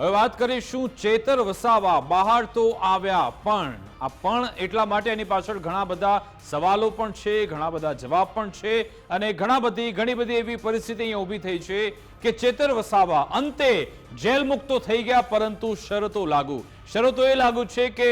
હવે વાત કરીશું ચેતર વસાવા બહાર તો આવ્યા પણ એટલા માટે એની પાછળ ઘણા બધા સવાલો પણ છે, ઘણા બધા જવાબ પણ છે અને ઘણી બધી એવી પરિસ્થિતિ અહીંયા ઊભી થઈ છે કે ચેતર વસાવા અંતે જેલ મુક્ત થઈ ગયા, પરંતુ શરતો એ લાગુ છે કે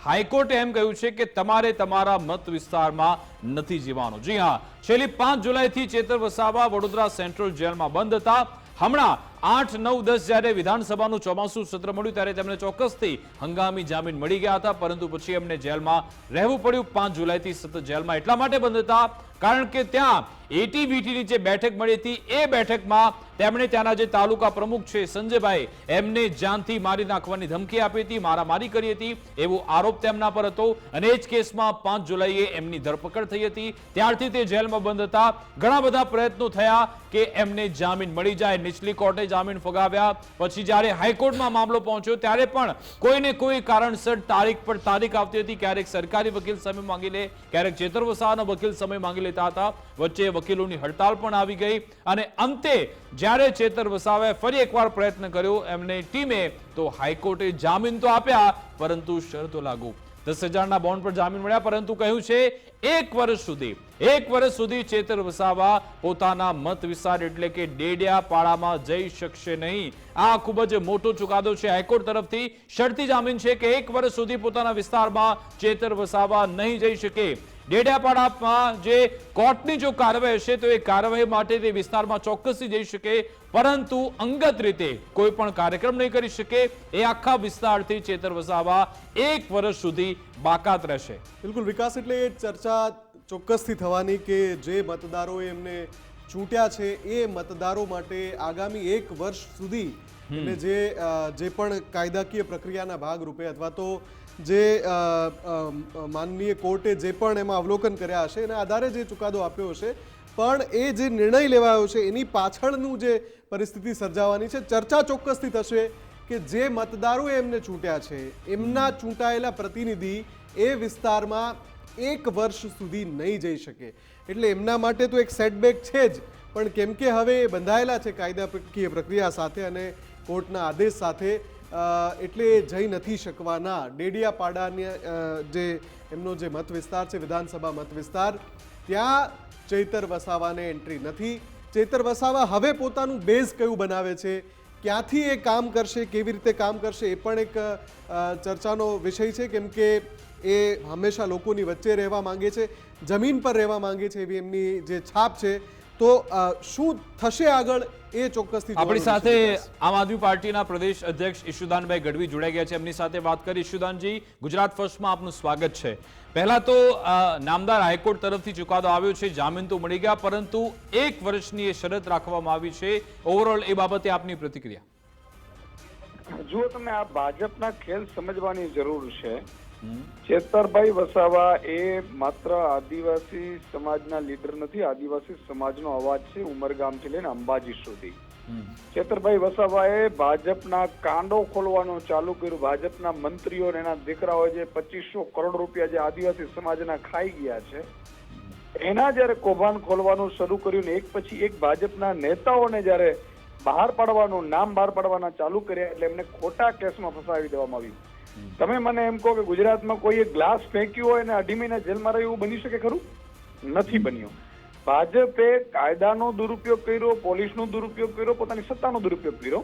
હાઈકોર્ટે એમ કહ્યું છે કે તમારે તમારા મત વિસ્તારમાં નથી જવાનું. જી હા, છેલ્લી 5 જુલાઈથી ચેતર વસાવા વડોદરા સેન્ટ્રલ જેલમાં બંધ હતા. હમણાં 8, 9, 10 જ્યારે વિધાનસભાનું ચોમાસું સત્ર મળ્યું ત્યારે તેમને ચોક્કસથી હંગામી જામીન મળી ગયા હતા, પરંતુ પછી એમને જેલમાં રહેવું પડ્યું. 5 જુલાઈથી સતત જેલમાં એટલા માટે બંધ હતા કારણ કે ત્યાં એટીબીટીની જે બેઠક મળી હતી એ બેઠકમાં તેમણે ત્યાંના જે તાલુકા પ્રમુખ છે સંજયભાઈ, એમને જાનથી મારી નાખવાની ધમકી આપી હતી, મારામારી કરી હતી, એવો આરોપ તેમના પર હતો અને એ જ કેસમાં 5 જુલાઈએ એમની ધરપકડ થઈ હતી. ત્યારથી તે જેલમાં બંધ હતા. ઘણા બધા પ્રયત્નો થયા કે એમને જામીન મળી જાય. નીચલી કોર્ટે જામીન ફગાવ્યા, પછી જ્યારે હાઈકોર્ટમાં મામલો પહોંચ્યો ત્યારે પણ કોઈને કોઈ કારણસર તારીખ પર તારીખ આવતી હતી. ક્યારેક સરકારી વકીલ સમય માંગી લે, ક્યારેક ચેતર વસાવાનો વકીલ સમય માંગી લેતા હતા. વચ્ચે વકીલોની હડતાલ પણ આવી ગઈ અને અંતે જ્યારે ચેતર વસાવાએ ફરી એકવાર પ્રયત્ન કર્યો એમને ટીમે, તો હાઈકોર્ટે જામીન તો આપ્યા પરંતુ શરતો લાગુ. 10,000ના બોન્ડ પર જામીન મળ્યા, પરંતુ કહ્યું છે 1 વર્ષ સુધી ચેતર વસાવા પોતાના મત વિસ્તાર એટલે કે ડેડિયાપાડામાં જઈ શકશે નહીં. આ ખૂબ જ મોટો ચુકાદો છે હાઈકોર્ટ તરફથી. શરતી જામીન છે કે 1 વર્ષ સુધી પોતાના વિસ્તારમાં ચેતર વસાવા નહીં જઈ શકે. ડેડિયાપાડામાં જે કોર્ટની જો કાર્યવાહી હશે તો એ કાર્યવાહી માટે તે વિસ્તારમાં ચોક્કસથી જઈ શકે, પરંતુ અંગત રીતે કોઈ પણ કાર્યક્રમ નહીં કરી શકે. એ આખા વિસ્તારથી ચેતર વસાવા 1 વર્ષ સુધી બાકાત રહેશે. બિલકુલ વિકાસ, એટલે એ ચર્ચા ચોક્કસથી થવાની કે જે મતદારોએ એમને ચૂંટ્યા છે એ મતદારો માટે આગામી 1 વર્ષ સુધી એટલે જે પણ કાયદાકીય પ્રક્રિયાના ભાગરૂપે અથવા તો જે માનનીય કોર્ટે જે પણ એમાં અવલોકન કર્યા હશે એના આધારે જે ચુકાદો આપ્યો હશે, પણ એ જે નિર્ણય લેવાયો છે એની પાછળનું જે પરિસ્થિતિ સર્જાવાની છે, ચર્ચા ચોક્કસથી થશે કે જે મતદારોએ એમને ચૂંટ્યા છે એમના ચૂંટાયેલા પ્રતિનિધિ એ વિસ્તારમાં 1 વર્ષ સુધી નહીં જઈ શકે. એટલે એમના માટે તો એક સેટબેક છે જ, પણ કેમ કે હવે એ બંધાયેલા છે કાયદાકીય પ્રક્રિયા સાથે અને કોર્ટના આદેશ સાથે, એટલે જઈ નથી શકવાના. ડેડિયાપાડાની જે એમનો જે મત વિસ્તાર છે, વિધાનસભા મત વિસ્તાર, ત્યાં ચેતર વસાવાને એન્ટ્રી નથી. ચેતર વસાવા હવે પોતાનું બેઝ કયું બનાવે છે, ક્યાંથી એ કામ કરશે, કેવી રીતે કામ કરશે, એ પણ એક ચર્ચાનો વિષય છે. કેમ કે એ હંમેશા લોકોની વચ્ચે રહેવા માંગે છે, જમીન પર રહેવા માંગે છે, એવી એમની જે છાપ છે. તો શું થશે આગળ એ ચોક્કસથી. આપણી સાથે આમ આદમી પાર્ટીના પ્રદેશ અધ્યક્ષ ઈશુદાનભાઈ ગઢવી જોડાઈ ગયા છે, એમની સાથે વાત કરી. ઈશુદાનજી, ગુજરાત ફર્સ્ટમાં આપનું સ્વાગત છે. પહેલા તો નામદાર હાઈકોર્ટ તરફથી ચુકાદો આવ્યો છે, જામીન તો મળી ગયા, પરંતુ 1 વર્ષની એ શરત રાખવામાં આવી છે. ઓવરઓલ એ બાબતે આપની પ્રતિક્રિયા. જુઓ, તમે આ ભાજપના ખેલ સમજવાની જરૂર છે. ચેતરભાઈ વસાવા એ માત્ર આદિવાસી સમાજના લીડર નથી, આદિવાસી સમાજનો અવાજ છે ઉમરગામથી લઈને અંબાજી સુધી. ચેતરભાઈ વસાવાએ ભાજપના કાંડો ખોલવાનું ચાલુ કર્યું. ભાજપના મંત્રીઓ એના દીકરાઓ જે 2500 કરોડ રૂપિયા જે આદિવાસી સમાજના ખાઈ ગયા છે, એના જયારે કૌભાંડ ખોલવાનું શરૂ કર્યું ને એક પછી એક ભાજપના નેતાઓને જયારે બહાર પાડવાનું, નામ બહાર પાડવાના ચાલુ કર્યા, એટલે એમને ખોટા કેસમાં ફસાવી દેવામાં આવ્યું. તમે મને એમ કહો કે ગુજરાતમાં કોઈએ ગ્લાસ ફેંક્યું હોય અને 2.5 મહિના જેલમાં રહ્યું, એવું બની શકે ખરું? નથી બન્યું. ભાજપે કાયદાનો દુરુપયોગ કર્યો, પોલીસનો દુરુપયોગ કર્યો, પોતાની સત્તાનો દુરુપયોગ કર્યો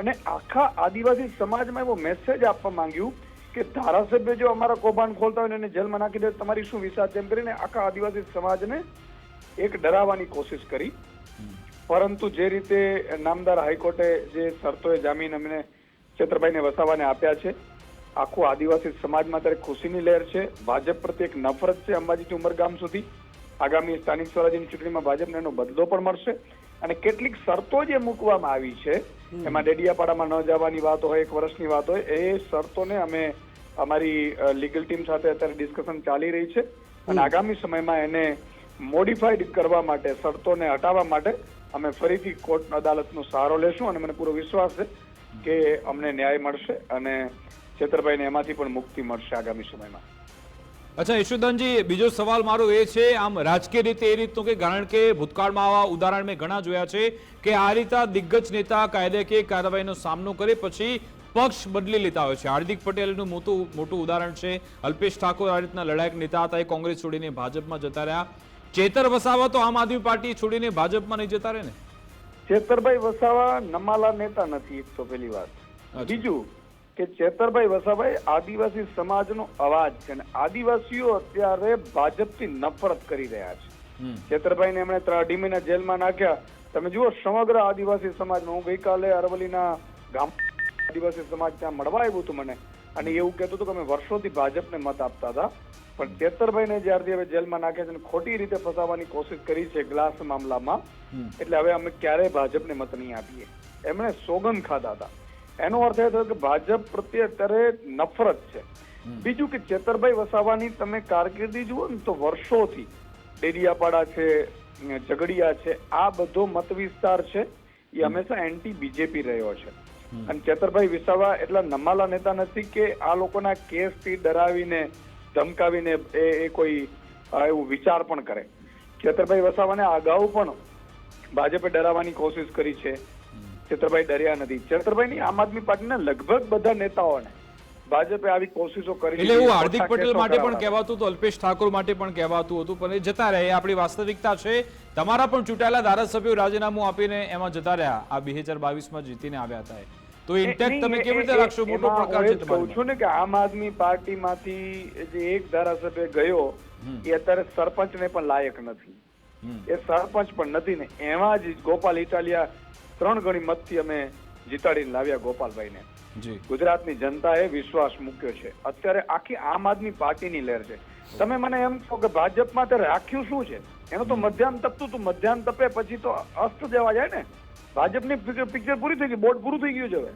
અને આખા આદિવાસી સમાજમાં એવો મેસેજ આપવા માંગ્યું કે ધારાસભ્ય જો અમારા કૌભાંડ ખોલતા હોય એને જેલમાં નાખી દે, તમારી શું વિચાર? તેમ કરીને આખા આદિવાસી સમાજને એક ડરાવવાની કોશિશ કરી. પરંતુ જે રીતે નામદાર હાઈકોર્ટે જે શરતોએ જામીન અમને ચેતરભાઈને વસાવાને આપ્યા છે, આખું આદિવાસી સમાજમાં અત્યારે ખુશીની લહેર છે. ભાજપ પ્રત્યે એક નફરત છે અંબાજીથી ઉમરગામ સુધી. આગામી સ્થાનિક સ્વરાજ્યની ચૂંટણીમાં ભાજપને એનો બદલો પણ મળશે. અને કેટલીક શરતો જે મૂકવામાં આવી છે, એમાં ડેડિયાપાડામાં ન જવાની વાત હોય, 1 વર્ષની વાત હોય, એ શરતોને અમે અમારી લીગલ ટીમ સાથે અત્યારે ડિસ્કશન ચાલી રહી છે અને આગામી સમયમાં એને મોડિફાઈડ કરવા માટે, શરતોને હટાવવા માટે અમે ફરીથી કોર્ટ અદાલતનો સહારો લેશું અને મને પૂરો વિશ્વાસ છે કે અમને ન્યાય મળશે અને ચેતરભાઈને એમાંથી પણ મુક્તિ મળશે આગામી સમયમાં. અચ્છા યશુદાનજી, બીજો સવાલ મારો એ છે, આમ રાજકીય રીતે એ રીતનું કે કારણ કે ભૂતકાળમાં આવા ઉદાહરણ મેં ઘણા જોયા છે કે આ રીતે દિગ્ગજ નેતા કાયદાકીય કાર્યવાહીનો સામનો કરે પછી પક્ષ બદલી લેતા હોય છે. હાર્દિક પટેલનું મોટું ઉદાહરણ છે. અલ્પેશ ઠાકોર આ રીતના લડાયક નેતા હતા, એ કોંગ્રેસ છોડીને ભાજપમાં જતા રહ્યા. ચેતર વસાવા તો આમ આદમી પાર્ટી છોડીને ભાજપમાં નહીં જતા રહે ને? ચેતરભાઈ વસાવા નમાલા નેતા નથી, એક તો પહેલી વાત. બીજું કે ચેતરભાઈ વસાભાઈ આદિવાસી સમાજનો અવાજ છે અને આદિવાસીઓ અત્યારે ભાજપથી નફરત કરી રહ્યા છે. ચેતરભાઈને એમણે 3 મહિના જેલમાં નાખ્યા. તમે જુઓ સમગ્ર આદિવાસી સમાજમાં, હું ગઈકાલે અરવલ્લીના ગામ આદિવાસી સમાજ ત્યાં મળવા આવ્યું હતું મને, અને એવું કહેતું હતું કે અમે વર્ષોથી ભાજપને મત આપતા હતા, પણ ચેતરભાઈને જ્યારથી હવે જેલમાં નાખ્યા છે અને ખોટી રીતે ફસાવવાની કોશિશ કરી છે ગ્લાસ મામલામાં, એટલે હવે અમે ક્યારેય ભાજપને મત નહીં આપીએ, એમણે સોગંદ ખાધા હતા. એનો અર્થ એ થયો કે ભાજપ પ્રત્યે અત્યારે નફરત છે. બીજું કે ચેતરભાઈ વસાવાની તમે કારકિર્દી જુઓ ને તો વર્ષોથી ડેડિયાપાડા છે, ઝઘડિયા છે, આ બધો મત વિસ્તાર છે એ હંમેશા એન્ટી બીજેપી રહ્યો છે. અને ચેતરભાઈ વસાવા એટલા નમાલા નેતા નથી કે આ લોકોના કેસથી ડરાવીને ધમકાવીને એ કોઈ એવું વિચાર પણ કરે. ચેતરભાઈ વસાવાને અગાઉ પણ ભાજપે ડરાવવાની કોશિશ કરી છે, ચેતરભાઈ ડર્યા નથી. ચેતરભાઈની આમ આદમી પાર્ટીના લગભગ બધા નેતાઓને ભાજપે આવી કોશિશો કરી. એટલે એવું હાર્દિક પટેલ માટે પણ કહેવાતું હતું, અલ્પેશ ઠાકોર માટે પણ કહેવાતું હતું, પણ એ જતા રહ્યા. આપણી વાસ્તવિકતા છે. તમારા પણ ચૂંટાયેલા ધારાસભ્યો રાજીનામું આપીને એમાં જતા રહ્યા. આ 2022માં જીતીને આવ્યા હતા, તો ઇન્ટેક્ટ તમે કેવી રીતે રાખશો? મોટો પ્રકાર છે. કહું છું ને કે આમ આદમી પાર્ટીમાંથી જે એક ધારાસભ્ય ગયો એ અત્યારે સરપંચને પણ લાયક નથી, એ સરપંચ પણ નથી ને. એમાં જ ગોપાલ ઇટાલિયા 3 ગણી મતથી અમે જીતાડીને લાવ્યા ગોપાલભાઈને. ગુજરાતની જનતાએ વિશ્વાસ મૂક્યો છે. અત્યારે આખી આમ આદમી પાર્ટીની લહેર છે. તમે મને એમ કહો કે ભાજપમાં અત્યારે રાખ્યું શું છે? એનું તો મધ્યાહન તપતું હતું, મધ્યાહન તપે પછી તો અસ્ત જવા જાય ને. ભાજપની પિક્ચર પૂરી થઈ ગઈ, બોર્ડ પૂરું થઈ ગયું છે. હવે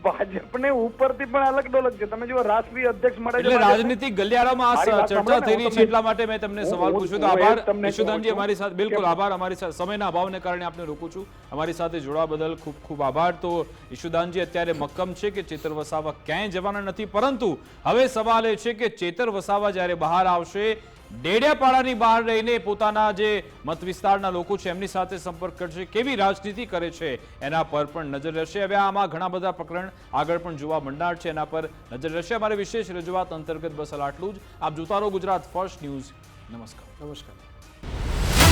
ભાજપને ઉપરથી પણ અલગ ડોલક છે. તમે જો રાષ્ટ્રીય અધ્યક્ષ મળે એટલે રાજનીતિક ગલિયારામાં આ ચર્ચા થઈ રહી છે, એટલા માટે મેં તમને સવાલ પૂછ્યો. તો આભાર યશુદાનજી, અમારી સાથે. બિલકુલ આભાર. અમારી સાથે સમયના અભાવને કારણે આપને રોકું છું. અમારી સાથે જોડવા બદલ ખૂબ ખૂબ આભાર. તો યશુદાનજી અત્યારે મક્કમ છે કે ચેતર વસાવા ક્યાંય જવાના નથી, પરંતુ હવે સવાલ એ છે કે ચેતર વસાવા જ્યારે બહાર આવશે, ડેડિયાપાડાની બહાર રહીને પોતાના જે મત વિસ્તારના લોકો છે એમની સાથે સંપર્ક કરશે, કેવી રાજનીતિ કરે છે એના પર પણ નજર રહેશે. હવે આમાં ઘણા બધા પ્રકરણ આગળ પણ જોવા મળનાર છે, એના પર નજર રહેશે. અમારી વિશેષ રજૂઆત અંતર્ગત બસ આટલું જ. આપ જોતા રહો ગુજરાત ફર્સ્ટ ન્યૂઝ. નમસ્કાર.